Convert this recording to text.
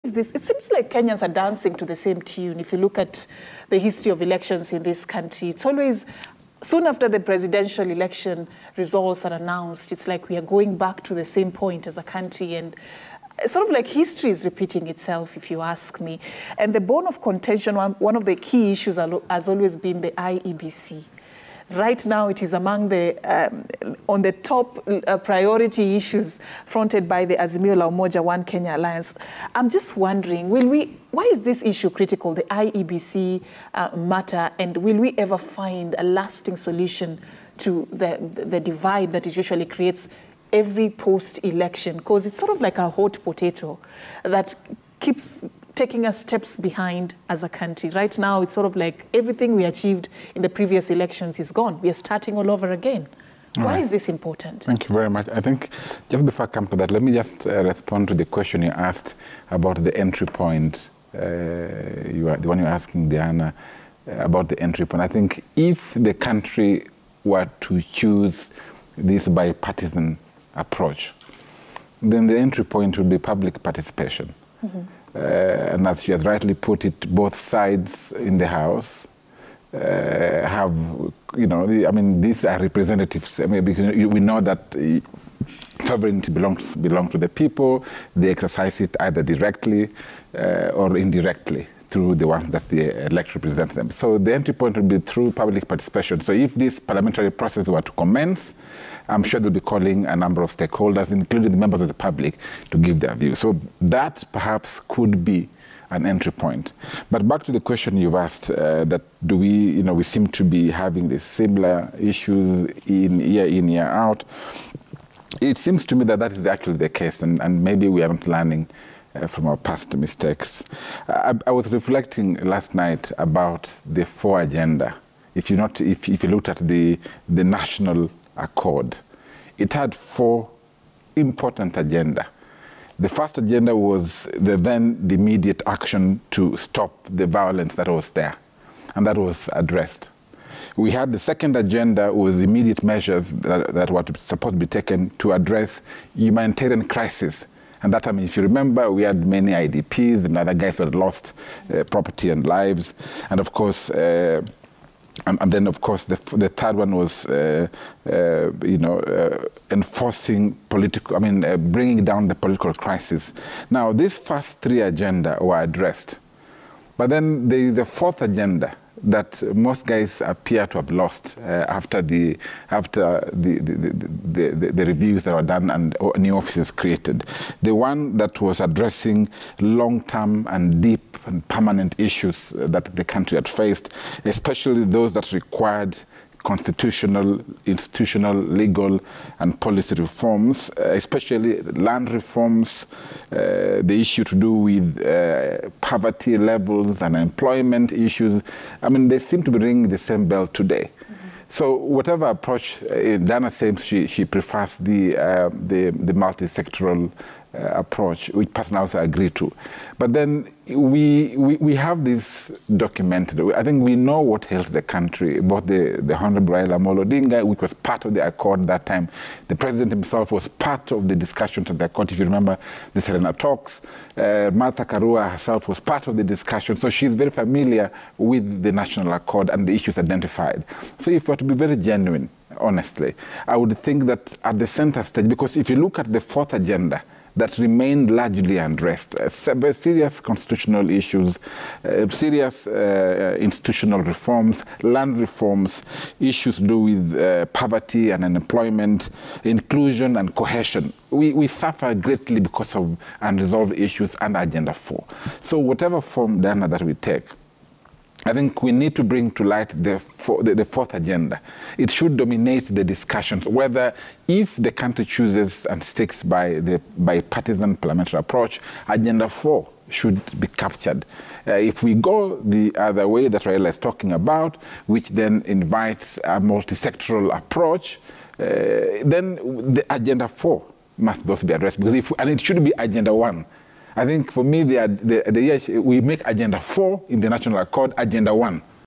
This? It seems like Kenyans are dancing to the same tune. If you look at the history of elections in this country, it's always soon after the presidential election results are announced, it's like we are going back to the same point as a country, and sort of like history is repeating itself, if you ask me. And the bone of contention, one of the key issues has always been the IEBC. Right now, it is among the, on the top priority issues fronted by the Azimio la Umoja One Kenya Alliance. I'm just wondering, why is this issue critical, the IEBC matter, and will we ever find a lasting solution to the divide that it usually creates every post-election? Because it's sort of like a hot potato that keeps taking us steps behind as a country. Right now, it's sort of like everything we achieved in the previous elections is gone. We are starting all over again. Why is this important? Thank you very much. I think just before I come to that, let me just respond to the question you asked about the entry point. The one you're asking, Diana, about the entry point. I think if the country were to choose this bipartisan approach, then the entry point would be public participation. Mm-hmm. And as she has rightly put it, both sides in the House have, I mean, these are representatives. I mean, because we know that sovereignty belongs to the people. They exercise it either directly or indirectly through the ones that the elect represent them. So the entry point would be through public participation. So if this parliamentary process were to commence, I'm sure they'll be calling a number of stakeholders, including the members of the public, to give their view. So that perhaps could be an entry point. But back to the question you've asked, that do we seem to be having the similar issues in, year out. It seems to me that is actually the case, and maybe we are not learning from our past mistakes. I was reflecting last night about the 4 agenda. If you looked at the national accord, it had 4 important agenda. The first agenda was the immediate action to stop the violence that was there, and that was addressed. We had the second agenda was immediate measures that were supposed to be taken to address humanitarian crisis. And that time, if you remember, we had many IDPs and other guys who had lost property and lives. And of course, and then, of course, the third one was, enforcing bringing down the political crisis. Now, these first 3 agenda were addressed. But then there is a 4th agenda that most guys appear to have lost after the reviews that were done and new offices created. The one that was addressing long-term and deep and permanent issues that the country had faced, especially those that required constitutional, institutional, legal, and policy reforms, especially land reforms, the issue to do with poverty levels and employment issues. I mean, they seem to be ringing the same bell today. Mm-hmm. So whatever approach, Dana says she prefers the multi-sectoral approach, which personally also agree to. But then we have this documented. I think we know what ails the country, both the Honorable Raila Amolo Odinga, which was part of the accord that time. The president himself was part of the discussions of the accord. If you remember the Serena talks, Martha Karua herself was part of the discussion. So she's very familiar with the national accord and the issues identified. So if we were to be very genuine, honestly, I would think that at the center stage, because if you look at the 4th agenda, that remained largely unaddressed. Serious constitutional issues, serious institutional reforms, land reforms, issues to do with poverty and unemployment, inclusion and cohesion. We suffer greatly because of unresolved issues and Agenda 4. So whatever form, Diana, that we take, I think we need to bring to light the 4th agenda. It should dominate the discussions, whether if the country chooses and sticks by the bipartisan parliamentary approach, Agenda 4 should be captured. If we go the other way that Raila is talking about, which then invites a multi-sectoral approach, then the Agenda 4 must also be addressed, because and it should be Agenda 1. I think for me, we make Agenda 4 in the National Accord Agenda 1.